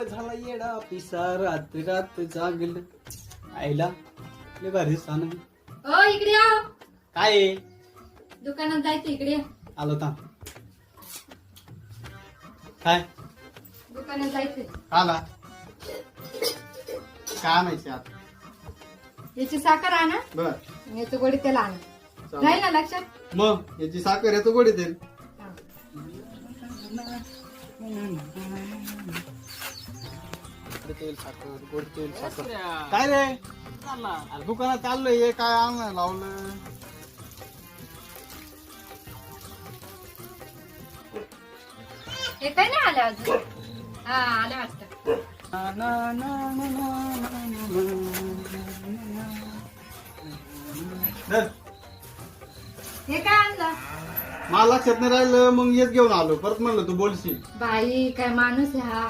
झाला येडा पिसा रात रात जागल आईला लय भारी दिसता ना. ओ इकडे या. काय आहे? दुकानात जायचं इकडे या. आलो थांब. काय दुकानात जायचंय. आला काय आणायचे आता? याची साखर आणा. बर याचं गोडी त्याला आणा. राहील ना लक्षात. मग याची साखर याचं गोडी देईल. हा. तेल साखर गोड तेल साखर. काय रे अरे दुकानात चाललोय हे काय आणायला लावलं? हे काय नाही आलं अजून. हा आलं वाटतं. धर. हे काय आणलं? मला लक्षात नाही राहिलं मग येत घेऊन आलो परत म्हणलं तू बोलशील. बाई काय माणूस आहे हा.